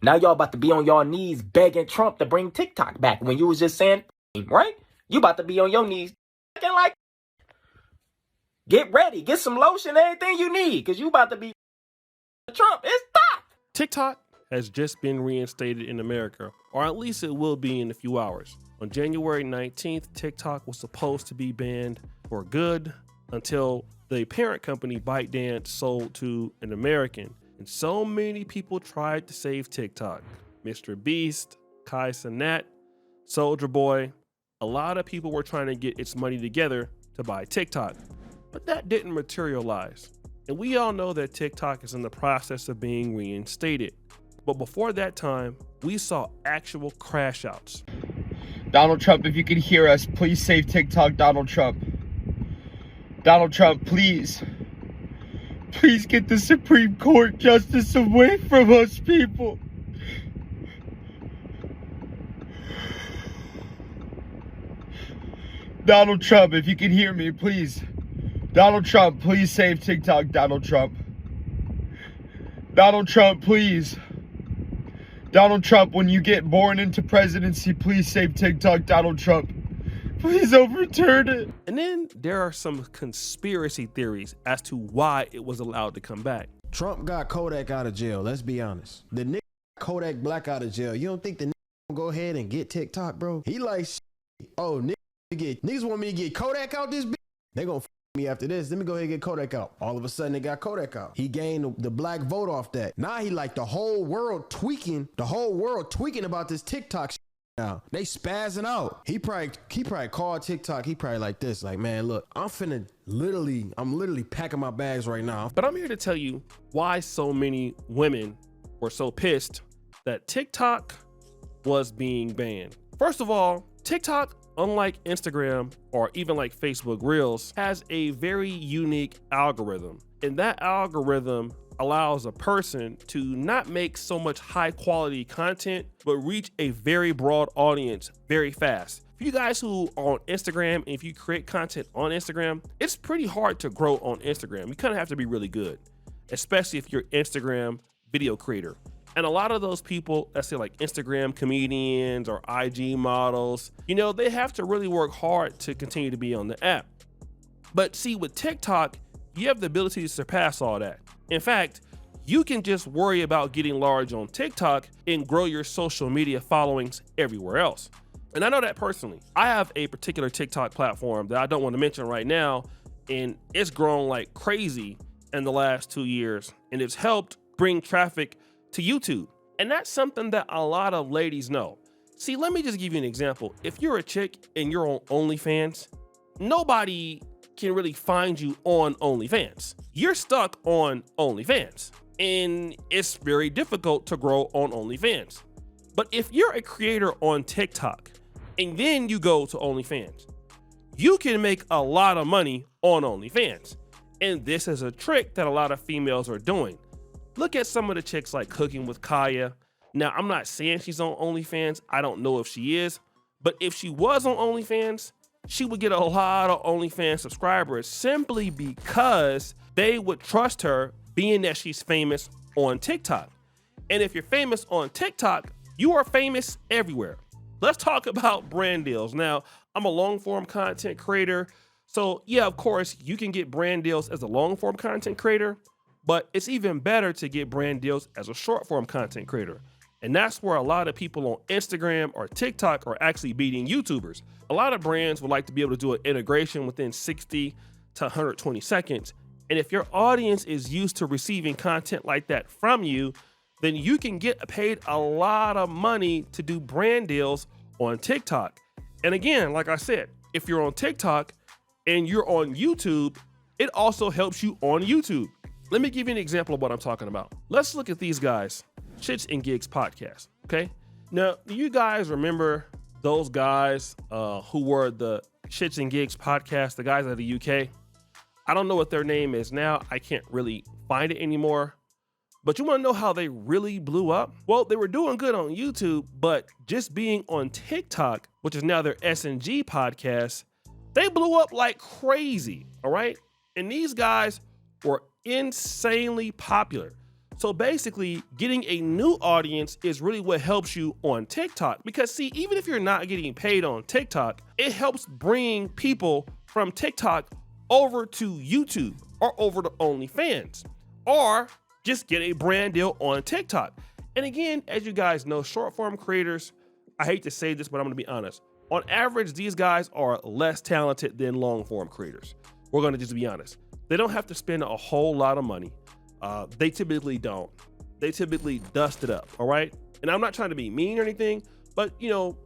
Now y'all about to be on y'all knees begging Trump to bring TikTok back when you was just saying, right? You about to be on your knees like, get ready, get some lotion, everything you need, because you about to be Trump. It's stop. TikTok has just been reinstated in America, or at least it will be in a few hours. On January 19th, TikTok was supposed to be banned for good until the parent company ByteDance sold to an American. And so many people tried to save TikTok. Mr. Beast, Kai Cenat, Soulja Boy. A lot of people were trying to get its money together to buy TikTok, but that didn't materialize. And we all know that TikTok is in the process of being reinstated. But before that time, we saw actual crash outs. Donald Trump, if you can hear us, please save TikTok, Donald Trump. Donald Trump, please. Please get the Supreme Court justice away from us, people. Donald Trump, if you can hear me, please. Donald Trump, please save TikTok, Donald Trump. Donald Trump, please. Donald Trump, when you get born into presidency, please save TikTok, Donald Trump. Please overturn it. And then there are some conspiracy theories as to why it was allowed to come back. Trump got Kodak out of jail. Let's be honest. The nigga got Kodak Black out of jail. You don't think the nigga gonna go ahead and get TikTok, bro? He like, oh, niggas want me to get Kodak out this bitch? They gonna me after this. Let me go ahead and get Kodak out. All of a sudden they got Kodak out. He gained the black vote off that. Now he like the whole world tweaking about this TikTok shit. Now they spazzing out. He probably called TikTok. He probably like this, like, man, look, I'm literally packing my bags right now. But I'm here to tell you why so many women were so pissed that TikTok was being banned. First of all, TikTok, unlike Instagram or even like Facebook Reels, has a very unique algorithm. And that algorithm allows a person to not make so much high quality content, but reach a very broad audience very fast. For you guys who are on Instagram, and if you create content on Instagram, it's pretty hard to grow on Instagram. You kind of have to be really good, especially if you're Instagram video creator. And a lot of those people, let's say like Instagram comedians or IG models, you know, they have to really work hard to continue to be on the app. But see, with TikTok, you have the ability to surpass all that. In fact, you can just worry about getting large on TikTok and grow your social media followings everywhere else. And I know that personally. I have a particular TikTok platform that I don't want to mention right now, and it's grown like crazy in the last 2 years, and it's helped bring traffic to YouTube. And that's something that a lot of ladies know. See, let me just give you an example. If you're a chick and you're on OnlyFans, nobody can really find you on OnlyFans. You're stuck on OnlyFans, and it's very difficult to grow on OnlyFans. But if you're a creator on TikTok and then you go to OnlyFans, you can make a lot of money on OnlyFans. And this is a trick that a lot of females are doing. Look at some of the chicks like Cooking with Kaya. Now, I'm not saying she's on OnlyFans. I don't know if she is, but if she was on OnlyFans, she would get a lot of OnlyFans subscribers simply because they would trust her, being that she's famous on TikTok. And if you're famous on TikTok, you are famous everywhere. Let's talk about brand deals. Now, I'm a long form content creator. So yeah, of course, you can get brand deals as a long form content creator, but it's even better to get brand deals as a short form content creator. And that's where a lot of people on Instagram or TikTok are actually beating YouTubers. A lot of brands would like to be able to do an integration within 60 to 120 seconds. And if your audience is used to receiving content like that from you, then you can get paid a lot of money to do brand deals on TikTok. And again, like I said, if you're on TikTok and you're on YouTube, it also helps you on YouTube. Let me give you an example of what I'm talking about. Let's look at these guys, Shits and Gigs podcast, okay? Now, do you guys remember those guys who were the Shits and Gigs podcast, the guys out of the UK? I don't know what their name is now. I can't really find it anymore. But you want to know how they really blew up? Well, they were doing good on YouTube, but just being on TikTok, which is now their S&G podcast, they blew up like crazy, all right? And these guys were insanely popular. So basically, getting a new audience is really what helps you on TikTok. Because see, even if you're not getting paid on TikTok, it helps bring people from TikTok over to YouTube or over to OnlyFans, or just get a brand deal on TikTok. And again, as you guys know, short form creators, I hate to say this, but I'm gonna be honest. On average, these guys are less talented than long form creators. We're gonna just be honest. They don't have to spend a whole lot of money. They typically don't. They typically dust it up, all right? And I'm not trying to be mean or anything, but you know,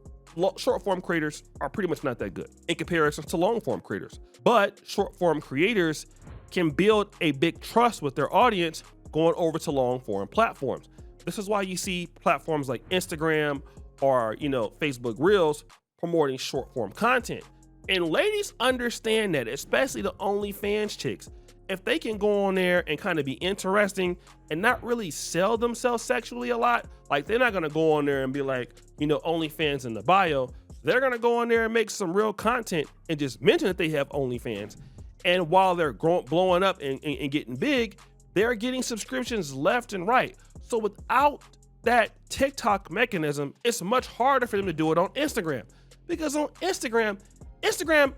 short form creators are pretty much not that good in comparison to long form creators. But short form creators can build a big trust with their audience going over to long form platforms. This is why you see platforms like Instagram or, you know, Facebook Reels promoting short form content. And ladies understand that, especially the OnlyFans chicks. If they can go on there and kind of be interesting and not really sell themselves sexually a lot, like they're not gonna go on there and be like, you know, OnlyFans in the bio. They're gonna go on there and make some real content and just mention that they have OnlyFans. And while they're blowing up and getting big, they're getting subscriptions left and right. So without that TikTok mechanism, it's much harder for them to do it on Instagram. Because on Instagram,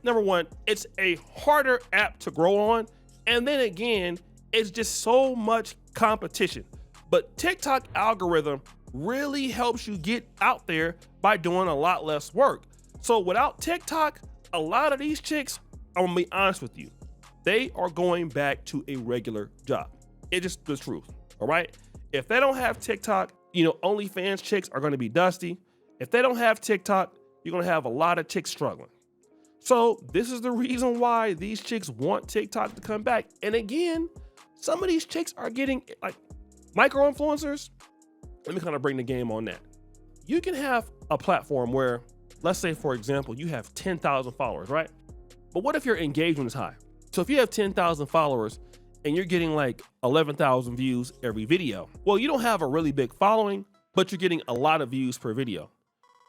number one, it's a harder app to grow on. And then again, it's just so much competition. But TikTok algorithm really helps you get out there by doing a lot less work. So without TikTok, a lot of these chicks, I'm gonna be honest with you, they are going back to a regular job. It's just the truth, all right? If they don't have TikTok, you know, OnlyFans chicks are gonna be dusty. If they don't have TikTok, you're gonna have a lot of chicks struggling. So this is the reason why these chicks want TikTok to come back. And again, some of these chicks are getting like micro influencers. Let me kind of bring the game on that. You can have a platform where, let's say for example, you have 10,000 followers, right? But what if your engagement is high? So if you have 10,000 followers and you're getting like 11,000 views every video, well, you don't have a really big following, but you're getting a lot of views per video.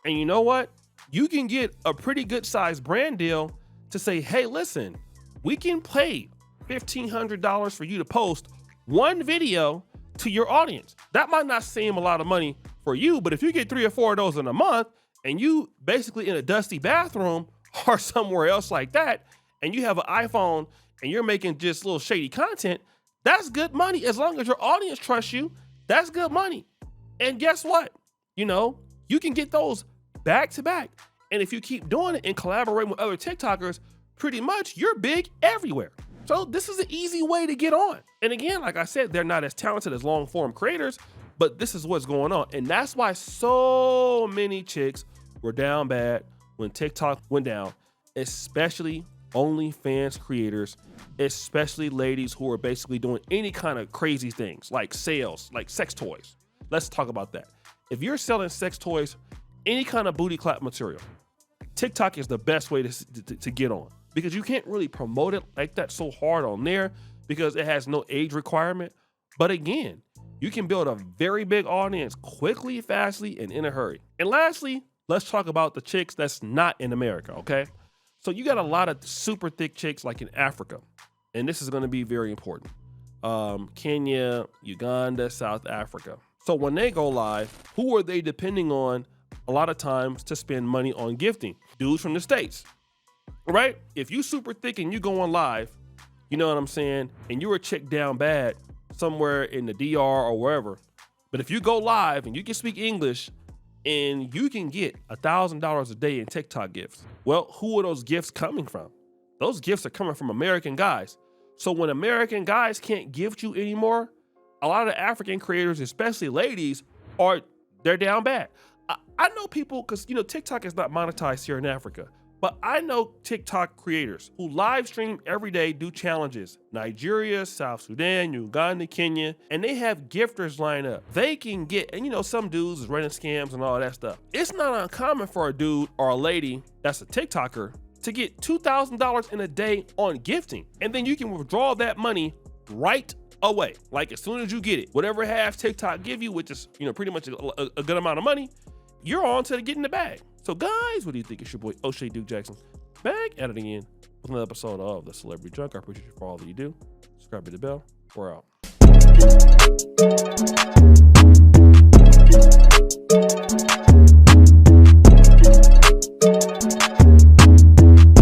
And you know what? You can get a pretty good sized brand deal to say, hey, listen, we can pay $1,500 for you to post one video to your audience. That might not seem a lot of money for you, but if you get 3 or 4 of those in a month and you basically in a dusty bathroom or somewhere else like that, and you have an iPhone and you're making just little shady content, that's good money. As long as your audience trusts you, that's good money. And guess what? You know, you can get those back to back. And if you keep doing it and collaborating with other TikTokers, pretty much you're big everywhere. So this is an easy way to get on. And again, like I said, they're not as talented as long form creators, but this is what's going on. And that's why so many chicks were down bad when TikTok went down, especially OnlyFans creators, especially ladies who are basically doing any kind of crazy things like sales, like sex toys. Let's talk about that. If you're selling sex toys, any kind of booty clap material, TikTok is the best way to get on, because you can't really promote it like that so hard on there because it has no age requirement. But again, you can build a very big audience quickly, fastly, and in a hurry. And lastly, let's talk about the chicks that's not in America, okay? So you got a lot of super thick chicks like in Africa, and this is gonna be very important. Kenya, Uganda, South Africa. So when they go live, who are they depending on a lot of times to spend money on gifting? Dudes from the States, right? If you super thick and you go on live, you know what I'm saying, and you're a chick down bad somewhere in the DR or wherever, but if you go live and you can speak English and you can get $1,000 a day in TikTok gifts, well, who are those gifts coming from? Those gifts are coming from American guys. So when American guys can't gift you anymore, a lot of African creators, especially ladies, they're down bad. I know people, because you know TikTok is not monetized here in Africa, but I know TikTok creators who live stream every day, do challenges. Nigeria, South Sudan, Uganda, Kenya, and they have gifters lined up. They can get, and you know some dudes is running scams and all that stuff. It's not uncommon for a dude or a lady that's a TikToker to get $2,000 in a day on gifting, and then you can withdraw that money right away. Like as soon as you get it, whatever half TikTok give you, which is pretty much a good amount of money, you're on to getting the bag. So guys, what do you think? It's your boy O'Shea Duke Jackson back at it again with another episode of The Celebrity Junk. I appreciate you for all that you do. Subscribe to the bell. We're out. Peace.